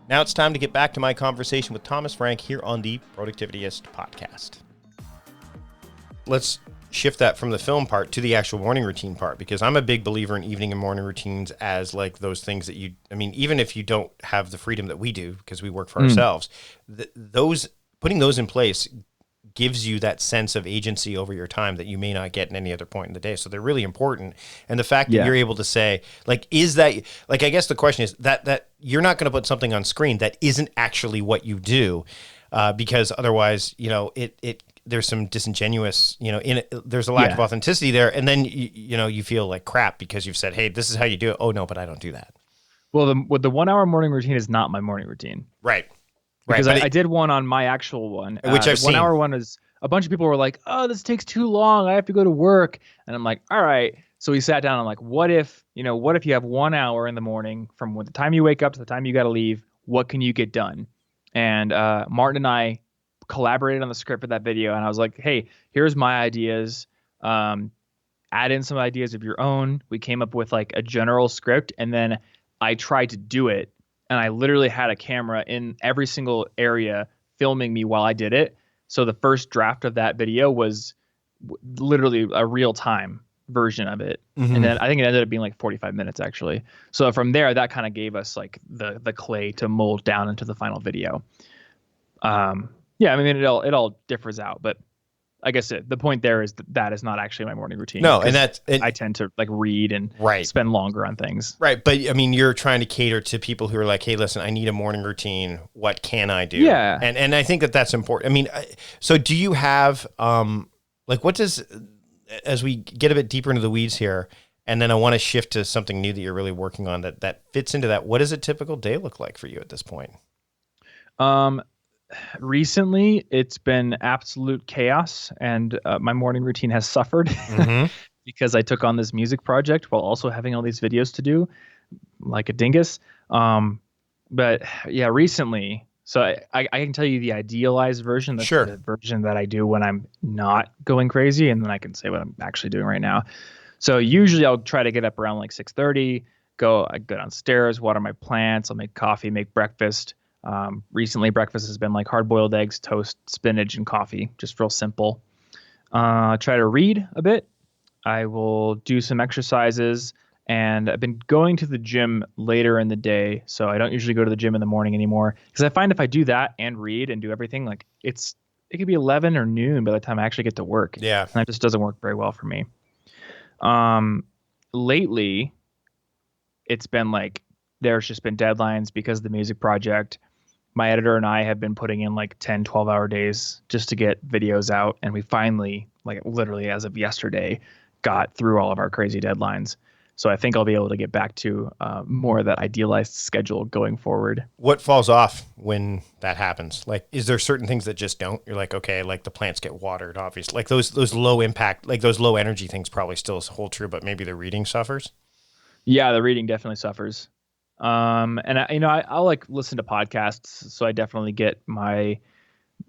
Now it's time to get back to my conversation with Thomas Frank here on the Productivityist podcast. Let's shift that from the film part to the actual morning routine part, because I'm a big believer in evening and morning routines as like those things that even if you don't have the freedom that we do because we work for ourselves, putting those in place gives you that sense of agency over your time that you may not get in any other point in the day. So they're really important. And the fact that you're able to say, like, is that, like, I guess the question is that you're not going to put something on screen that isn't actually what you do, because otherwise, there's some disingenuous, there's a lack of authenticity there. And then, you feel like crap because you've said, hey, this is how you do it. Oh, no, but I don't do that. Well, the 1 hour morning routine is not my morning routine. Right. Because I did one on my actual one. Which I've seen. 1 hour one is, a bunch of people were like, oh, this takes too long. I have to go to work. And I'm like, all right. So we sat down and I'm like, what if you have 1 hour in the morning from the time you wake up to the time you got to leave, what can you get done? And Martin and I collaborated on the script for that video, and I was like, hey, here's my ideas, add in some ideas of your own. We came up with like a general script, and then I tried to do it, and I literally had a camera in every single area filming me while I did it. So the first draft of that video was literally a real-time version of it. And then I think it ended up being like 45 minutes actually. So from there, that kind of gave us like the clay to mold down into the final video. Yeah, I mean, it all differs out, but I guess the point there is that is not actually my morning routine. No, and 'cause I tend to like read and Right. spend longer on things. Right. But I mean, you're trying to cater to people who are like, hey, listen, I need a morning routine. What can I do? Yeah. And I think that that's important. I mean, so do you have, like, what does, as we get a bit deeper into the weeds here, and then I want to shift to something new that you're really working on that fits into that. What does a typical day look like for you at this point? Recently it's been absolute chaos, and my morning routine has suffered Mm-hmm. because I took on this music project while also having all these videos to do, like a dingus. But yeah, recently, so I can tell you the idealized version. That's Sure. the version that I do when I'm not going crazy, and then I can say what I'm actually doing right now. So usually I'll try to get up around like 6:30. I go downstairs, water my plants. I'll make coffee, make breakfast. Recently, breakfast has been like hard-boiled eggs, toast, spinach, and coffee. Just real simple. Try to read a bit. I will do some exercises, and I've been going to the gym later in the day, so I don't usually go to the gym in the morning anymore. Because I find if I do that and read and do everything, like it could be 11 or noon by the time I actually get to work. Yeah. And that just doesn't work very well for me. Lately, it's been like there's just been deadlines because of the music project. My editor and I have been putting in like 10, 12-hour days just to get videos out. And we finally, like literally as of yesterday, got through all of our crazy deadlines. So I think I'll be able to get back to more of that idealized schedule going forward. What falls off when that happens? Like, is there certain things that just don't? You're like, okay, like the plants get watered, obviously. Like those low impact, like those low energy things probably still hold true, but maybe the reading suffers. Yeah, the reading definitely suffers. And I'll like listen to podcasts, so I definitely get my,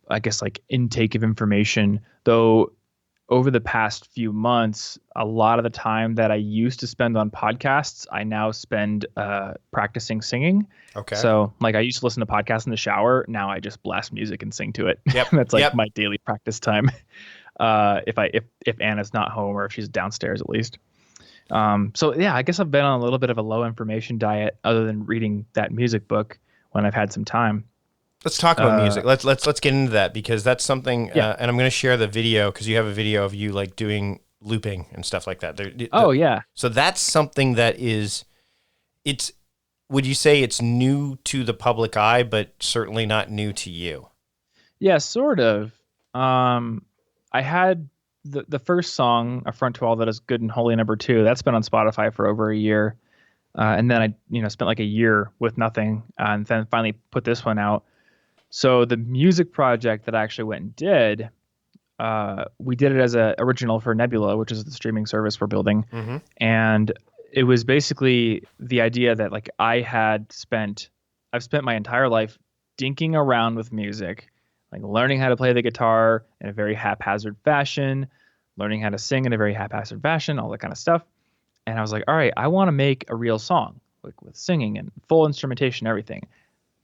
I guess, like intake of information. Though over the past few months, a lot of the time that I used to spend on podcasts, I now spend practicing singing. Okay. So like I used to listen to podcasts in the shower. Now I just blast music and sing to it. Yep. That's like Yep. my daily practice time. If Anna's not home or if she's downstairs at least. So yeah, I guess I've been on a little bit of a low information diet other than reading that music book when I've had some time. Let's talk about music. Let's get into that because that's something. Yeah. And I'm going to share the video because you have a video of you like doing looping and stuff like that. Yeah. So that's something that is, it's. Would you say it's new to the public eye, but certainly not new to you? Yeah, sort of. I had the first song, A Front to All That Is Good and Holy Number 2. That's been on Spotify for over a year. And then I spent like a year with nothing and then finally put this one out. So the music project that I actually went and did, we did it as an original for Nebula, which is the streaming service we're building. Mm-hmm. And it was basically the idea that like I've spent my entire life dinking around with music, like learning how to play the guitar in a very haphazard fashion, learning how to sing in a very haphazard fashion, all that kind of stuff. And I was like, all right, I want to make a real song, like with singing and full instrumentation, everything.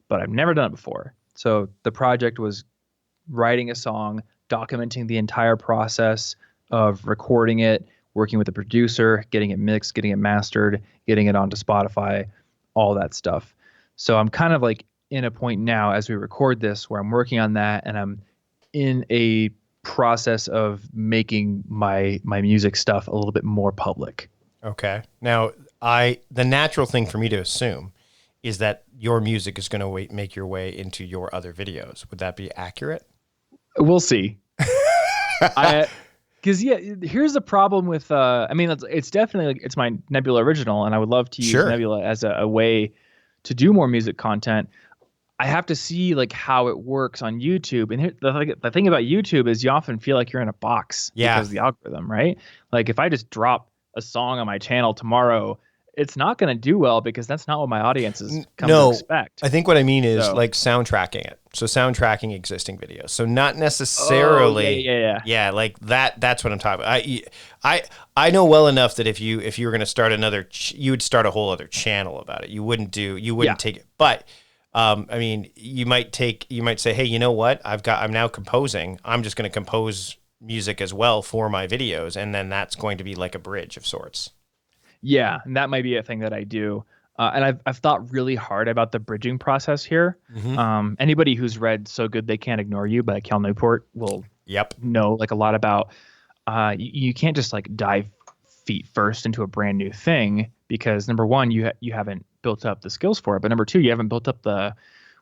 But I've never done it before. So the project was writing a song, documenting the entire process of recording it, working with the producer, getting it mixed, getting it mastered, getting it onto Spotify, all that stuff. So I'm kind of like in a point now as we record this where I'm working on that and I'm in a process of making my music stuff a little bit more public. Okay. Now, the natural thing for me to assume is that your music is going to make your way into your other videos. Would that be accurate? We'll see. Because here's the problem with it's definitely like it's my Nebula original, and I would love to use Sure. Nebula as a way to do more music content. I have to see like how it works on YouTube, and the thing about YouTube is you often feel like you're in a box because of the algorithm, right? Like if I just drop a song on my channel tomorrow, it's not going to do well because that's not what my audience is come to expect. I think what I mean is like soundtracking it. So soundtracking existing videos. So not necessarily. Yeah, like that. That's what I'm talking about. I know well enough that if you were going to start you would start a whole other channel about it. You wouldn't take it. But I mean, you might say, hey, you know what? I'm now composing. I'm just going to compose music as well for my videos, and then that's going to be like a bridge of sorts. Yeah, and that might be a thing that I do. And I've thought really hard about the bridging process here. Mm-hmm. Anybody who's read So Good They Can't Ignore You by Cal Newport will Yep. know like a lot about. You can't just like dive feet first into a brand new thing because number one, you haven't built up the skills for it, but number two, you haven't built up the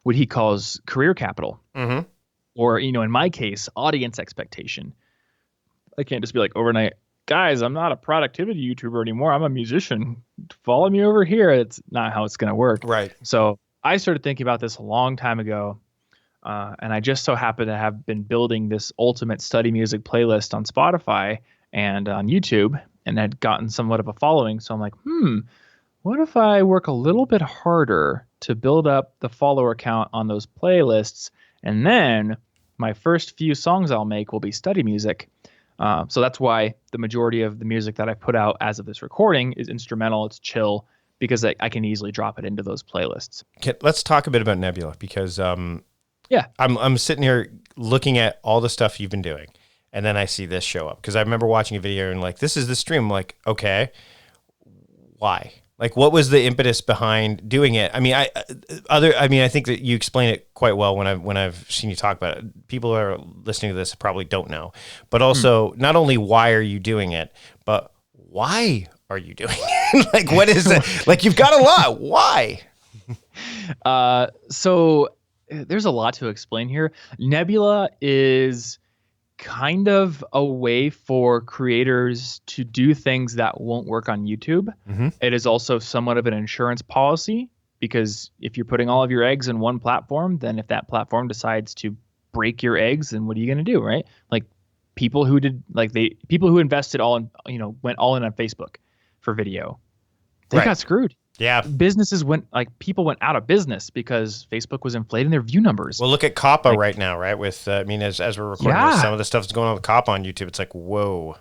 what he calls career capital, Mm-hmm. or in my case, audience expectation. I can't just be like overnight, guys, I'm not a productivity YouTuber anymore. I'm a musician. Follow me over here. It's not how it's going to work. Right. So I started thinking about this a long time ago. And I just so happen to have been building this ultimate study music playlist on Spotify and on YouTube and had gotten somewhat of a following. So I'm like, what if I work a little bit harder to build up the follower count on those playlists? And then my first few songs I'll make will be study music. So that's why the majority of the music that I put out as of this recording is instrumental. It's chill because I can easily drop it into those playlists. Let's talk a bit about Nebula because Yeah. I'm sitting here looking at all the stuff you've been doing, and then I see this show up because I remember watching a video and like, this is the stream. I'm like, okay, why? Like, what was the impetus behind doing it? I mean, I think that you explain it quite well when I've seen you talk about it. People who are listening to this probably don't know, but also not only why are you doing it, but why are you doing it? Like, what is it? Like, you've got a lot. Why? So there's a lot to explain here. Nebula is kind of a way for creators to do things that won't work on YouTube. Mm-hmm. It is also somewhat of an insurance policy because if you're putting all of your eggs in one platform, then if that platform decides to break your eggs, then what are you going to do, right? Like people who invested all in, went all in on Facebook for video, they got screwed. Yeah. People went out of business because Facebook was inflating their view numbers. Well, look at Kappa right now, right? With, as we're recording this, some of the stuff that's going on with Kappa on YouTube, it's like, whoa.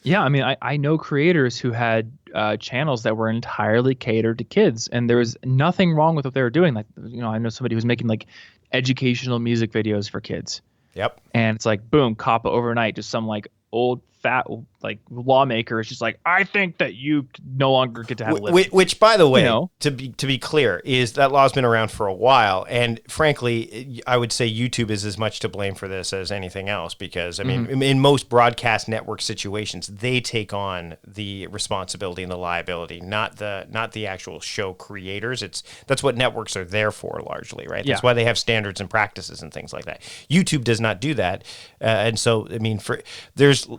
Yeah. I mean, I know creators who had channels that were entirely catered to kids, and there was nothing wrong with what they were doing. Like, I know somebody who's making like educational music videos for kids. Yep. And it's like, boom, Kappa overnight, just some like old fat like lawmaker is just like, I think that you no longer get to have a living. Which, by the way, to be clear, is that law's been around for a while, and frankly, I would say YouTube is as much to blame for this as anything else because I mean, in most broadcast network situations, they take on the responsibility and the liability, not the actual show creators. That's what networks are there for, largely, right? That's why they have standards and practices and things like that. YouTube does not do that, and so I mean,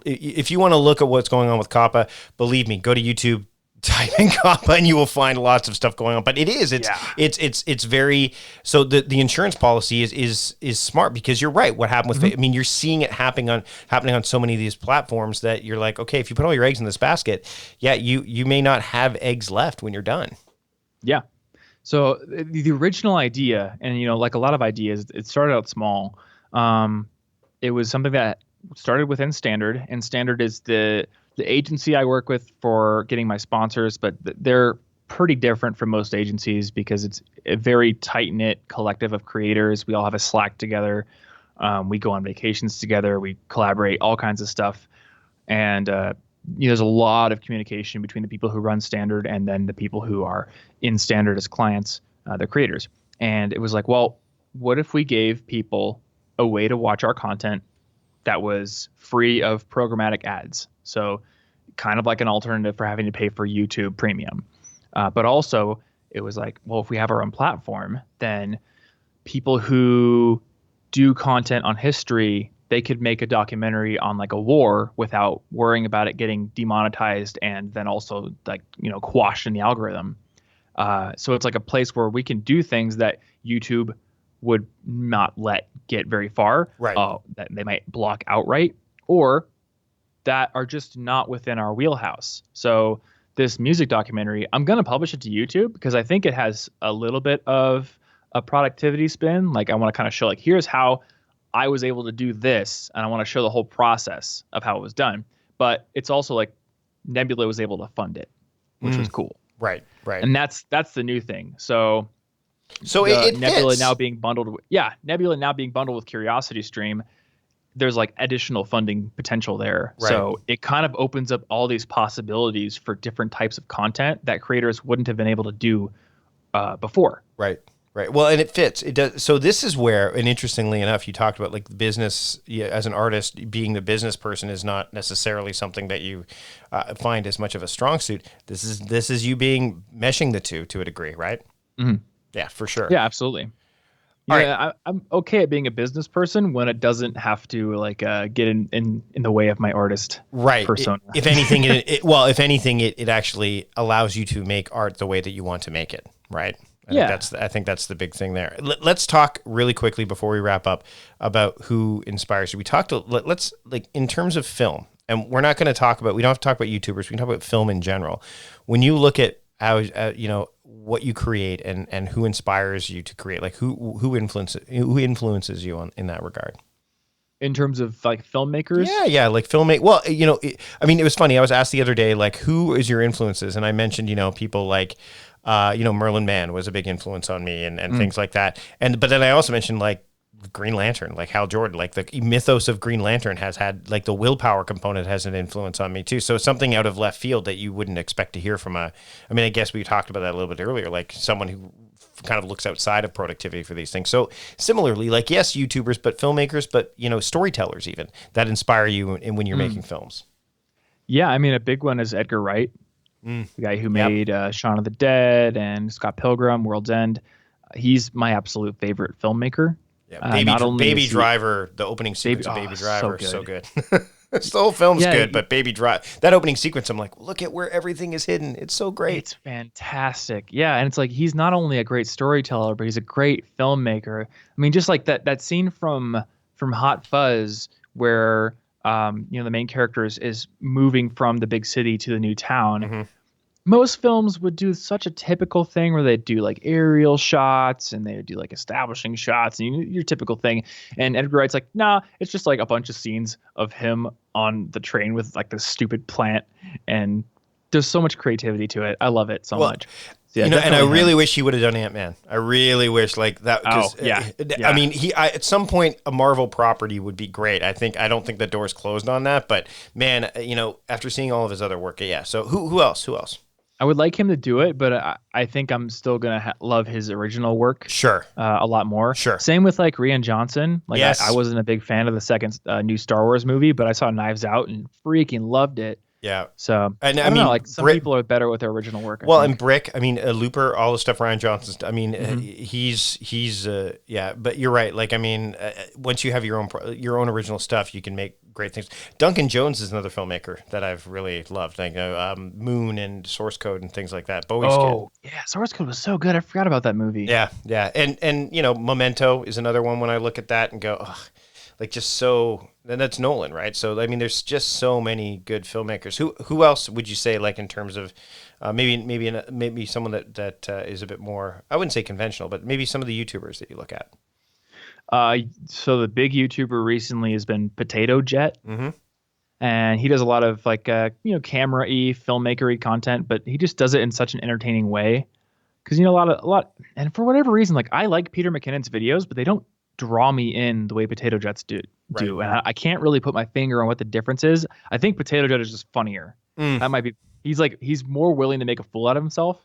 if you want to look at what's going on with Kappa, believe me, go to YouTube, type in Kappa, and you will find lots of stuff going on. But it's very, so the insurance policy is smart because you're right. What happened with, I mean, you're seeing it happening on so many of these platforms that you're like, okay, if you put all your eggs in this basket, you may not have eggs left when you're done. Yeah. So the original idea, and like a lot of ideas, it started out small. It was something that started within Standard, and Standard is the agency I work with for getting my sponsors, but they're pretty different from most agencies because it's a very tight-knit collective of creators. We all have a Slack together. We go on vacations together. We collaborate, all kinds of stuff. And there's a lot of communication between the people who run Standard and then the people who are in Standard as clients, the creators. And it was like, well, what if we gave people a way to watch our content that was free of programmatic ads? So kind of like an alternative for having to pay for YouTube Premium. But also it was like, well, if we have our own platform, then people who do content on history, they could make a documentary on like a war without worrying about it getting demonetized and then also like, quashed in the algorithm. So it's like a place where we can do things that YouTube would not let get very far, right? That they might block outright, or that are just not within our wheelhouse. So this music documentary, I'm going to publish it to YouTube because I think it has a little bit of a productivity spin. Like I want to kind of show like, here's how I was able to do this. And I want to show the whole process of how it was done. But it's also like Nebula was able to fund it, which was cool. Right. And that's the new thing. So it Nebula fits. now being bundled with CuriosityStream, there's like additional funding potential there. Right. So it kind of opens up all these possibilities for different types of content that creators wouldn't have been able to do before. Right. Right. Well, and it fits. It does. So this is where, and interestingly enough, you talked about like the business, yeah, as an artist, being the business person is not necessarily something that you find as much of a strong suit. This is you being meshing the two to a degree, right? Mhm. Yeah, for sure. Yeah, absolutely. All Yeah, I'm okay at being a business person when it doesn't have to like get in the way of my artist Right. persona. If anything, if anything, it actually allows you to make art the way that you want to make it. Right. Yeah. I think that's the big thing there. Let's talk really quickly before we wrap up about who inspires you. We talked. Let's like in terms of film, and we're not going to talk about. We don't have to talk about YouTubers. We can talk about film in general. When you look at how what you create and who inspires you to create, like who influences you in that regard. In terms of like filmmakers. Yeah, like filmmaking. Well, it was funny. I was asked the other day, like, who is your influences? And I mentioned, people like, Merlin Mann was a big influence on me and things like that. But then I also mentioned like Green Lantern, like Hal Jordan, like the mythos of Green Lantern has had like the willpower component has an influence on me too. So something out of left field that you wouldn't expect to hear from I guess we talked about that a little bit earlier, like someone who kind of looks outside of productivity for these things. So similarly, like, yes, YouTubers, but filmmakers, but storytellers even that inspire you when you're making films. Yeah. I mean, a big one is Edgar Wright, the guy who made Shaun of the Dead and Scott Pilgrim, World's End. He's my absolute favorite filmmaker. Yeah, Baby Driver, the opening sequence of Baby Driver is so good. The whole film's good, but Baby Driver, that opening sequence, I'm like, look at where everything is hidden. It's so great. It's fantastic. Yeah, and it's like he's not only a great storyteller, but he's a great filmmaker. I mean, just like that scene from Hot Fuzz where the main character is moving from the big city to the new town. Mm-hmm. Most films would do such a typical thing where they'd do like aerial shots and they would do like establishing shots and your typical thing. And Edgar Wright's like, nah, it's just like a bunch of scenes of him on the train with like this stupid plant. And there's so much creativity to it. I love it so much. So, yeah, and I really wish he would have done Ant-Man. I really wish like that. Yeah. I mean, at some point a Marvel property would be great. I don't think the door's closed on that, but man, after seeing all of his other work, yeah. So who else? I would like him to do it, but I think I'm still gonna love his original work. Sure, a lot more. Sure. Same with like Rian Johnson. Like yes. I wasn't a big fan of the second new Star Wars movie, but I saw Knives Out and freaking loved it. Yeah. So and I don't know, like some people are better with their original work. And Brick. I mean, Looper. All the stuff Rian Johnson's. I mean, he's yeah. But you're right. Like I mean, once you have your own original stuff, you can make great things. Duncan Jones is another filmmaker that I've really loved. Like Moon and Source Code and things like that. Bowie's Kid. Yeah, Source Code was so good. I forgot about that movie. Yeah. And Memento is another one when I look at that and go, ugh. Like just so, and that's Nolan, right? So I mean, there's just so many good filmmakers. Who else would you say, like in terms of maybe someone that is a bit more, I wouldn't say conventional, but maybe some of the YouTubers that you look at. So the big YouTuber recently has been Potato Jet, and he does a lot of like camera-y, filmmaker-y content, but he just does it in such an entertaining way. Because a lot, and for whatever reason, like I like Peter McKinnon's videos, but they don't draw me in the way Potato Jets do. Right. And I can't really put my finger on what the difference is. I think Potato Jet is just funnier. That might be, he's more willing to make a fool out of himself.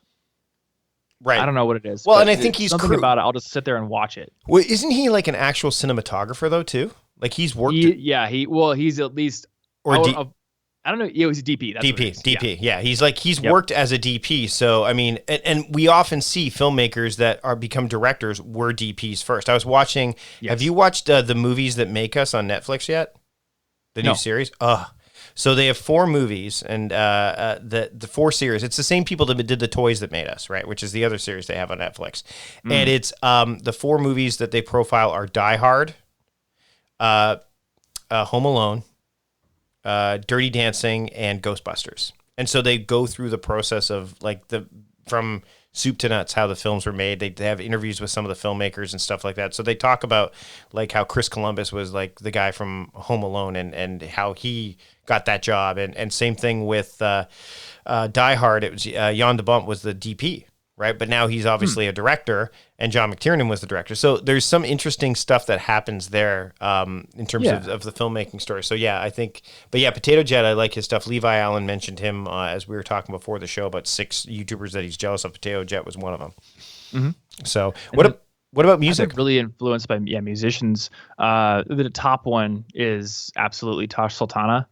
Right. I don't know what it is. Well, and I think he's something about it. I'll just sit there and watch it. Well, isn't he like an actual cinematographer though too? Like he's worked. He's at least, I don't know. Yeah, it was a DP. That's DP. Yeah. He's worked as a DP. So, I mean, and we often see filmmakers that become directors were DPs first. I was watching, Have you watched The Movies That Make Us on Netflix yet? The new series? So they have 4 movies and the 4 series. It's the same people that did The Toys That Made Us, right? Which is the other series they have on Netflix. And it's the 4 movies that they profile are Die Hard, Home Alone, Dirty Dancing, and Ghostbusters. And so they go through the process of like from soup to nuts, how the films were made. They have interviews with some of the filmmakers and stuff like that. So they talk about like how Chris Columbus was like the guy from Home Alone and how he got that job. And same thing with Die Hard. It was Jan de Bont was the DP, right? But now he's obviously a director, and John McTiernan was the director. So there's some interesting stuff that happens there in terms of the filmmaking story. So yeah, I think, but yeah, Potato Jet, I like his stuff. Levi Allen mentioned him as we were talking before the show about 6 YouTubers that he's jealous of. Potato Jet was one of them. Mhm. So And then what about I've music? been really influenced by musicians. The top one is absolutely Tosh Sultana,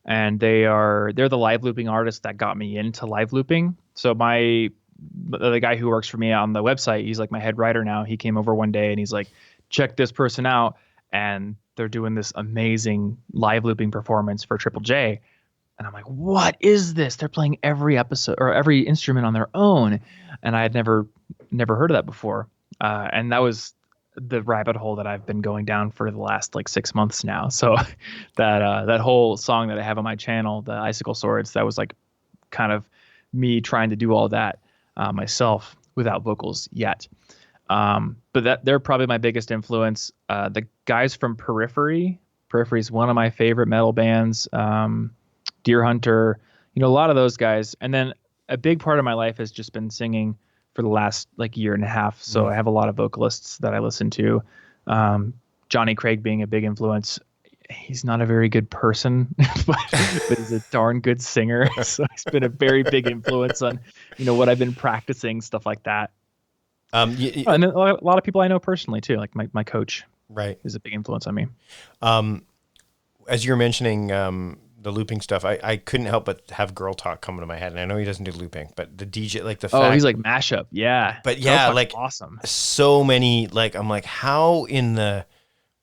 and they're the live looping artist that got me into live looping. So the guy who works for me on the website, he's like my head writer now. He came over one day and he's like, check this person out, and they're doing this amazing live looping performance for Triple J. And I'm like, what is this? They're playing every episode or every instrument on their own, and I had never heard of that before. And that was the rabbit hole that I've been going down for the last like 6 months now. So that whole song that I have on my channel, the Icicle Swords, that was like kind of me trying to do all that myself without vocals yet. But they're probably my biggest influence. The guys from Periphery is one of my favorite metal bands. Deer Hunter, a lot of those guys. And then a big part of my life has just been singing for the last like year and a half. So I have a lot of vocalists that I listen to. Johnny Craig being a big influence. He's not a very good person, but he's a darn good singer. So he's been a very big influence on, what I've been practicing, stuff like that. And then a lot of people I know personally too, like my coach, right, is a big influence on me. As you were mentioning the looping stuff, I couldn't help but have Girl Talk come to my head, and I know he doesn't do looping, but the DJ, like the fact, he's like mashup, yeah. But yeah, like awesome. So many, like I'm like, how in the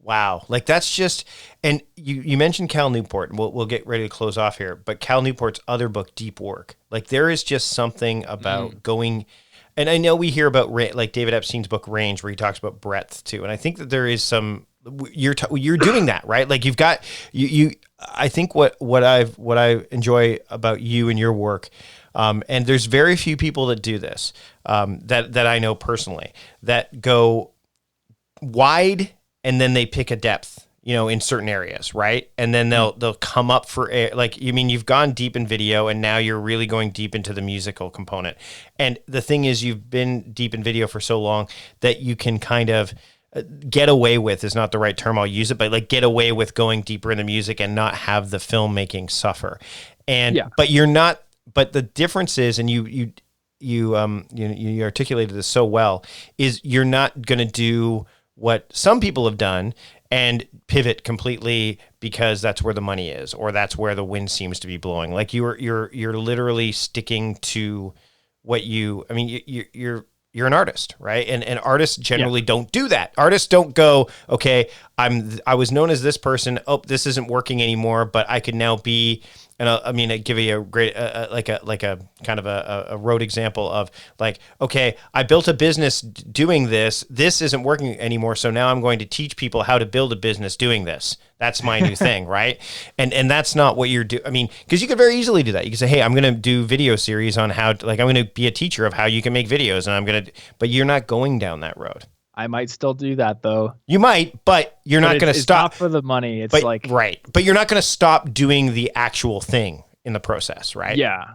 wow, like that's just. And you mentioned Cal Newport, and we'll get ready to close off here, but Cal Newport's other book, Deep Work, like there is just something about going. And I know we hear about like David Epstein's book Range, where he talks about breadth too, and I think that there is some. You're doing that, right? Like you've got you. I think what I enjoy about you and your work, and there's very few people that do this, that I know personally, that go wide and then they pick a depth, in certain areas, right? And then they'll come up for air. Like, you've gone deep in video and now you're really going deep into the musical component. And the thing is, you've been deep in video for so long that you can kind of get away with, is not the right term, I'll use it, but like get away with going deeper in the music and not have the filmmaking suffer. And but you're not. But the difference is, and you articulated this so well, is you're not going to do what some people have done and pivot completely because that's where the money is, or that's where the wind seems to be blowing. Like you're literally sticking to what you're an artist, right? And artists generally don't do that. Artists don't go, okay, I was known as this person. Oh, this isn't working anymore, but I could now be. And I give you a great, like a kind of a road example of like, okay, I built a business doing this. This isn't working anymore, so now I'm going to teach people how to build a business doing this. That's my new thing, right? And that's not what you're doing. Because you could very easily do that. You could say, hey, I'm going to do video series on how, I'm going to be a teacher of how you can make videos, and but you're not going down that road. I might still do that though. You might, but you're not going to stop. It's not for the money. It's right. But you're not going to stop doing the actual thing in the process, right? Yeah.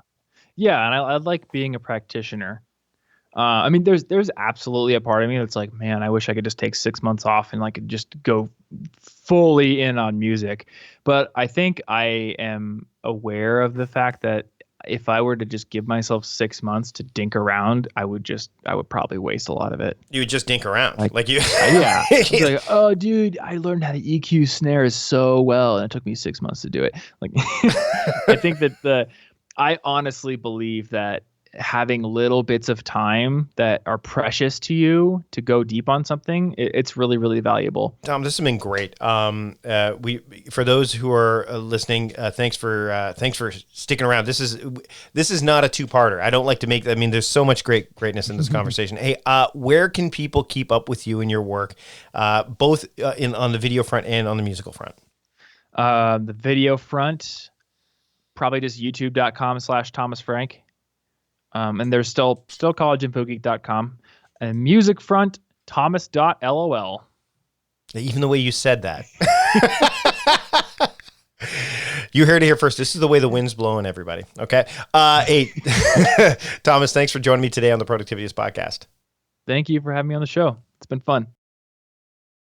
Yeah. And I like being a practitioner. There's absolutely a part of me that's like, man, I wish I could just take 6 months off and like just go fully in on music. But I think I am aware of the fact that if I were to just give myself 6 months to dink around, I would probably waste a lot of it. You would just dink around. Like you. Yeah. It's like, oh, dude, I learned how to EQ snares so well, and it took me 6 months to do it. Like, I think that I honestly believe that having little bits of time that are precious to you to go deep on something, it's really, really valuable. Tom, this has been great. For those who are listening, thanks for sticking around. This is not a two-parter. I don't like to make. There's so much greatness in this conversation. Hey, where can people keep up with you and your work, both on the video front and on the musical front? The video front, probably just youtube.com/Thomas Frank. And there's still collegeinfogeek.com. And music front, thomas.lol. Even the way you said that. You heard it here first. This is the way the wind's blowing, everybody. Okay. Hey, Thomas, thanks for joining me today on the Productivityist podcast. Thank you for having me on the show. It's been fun.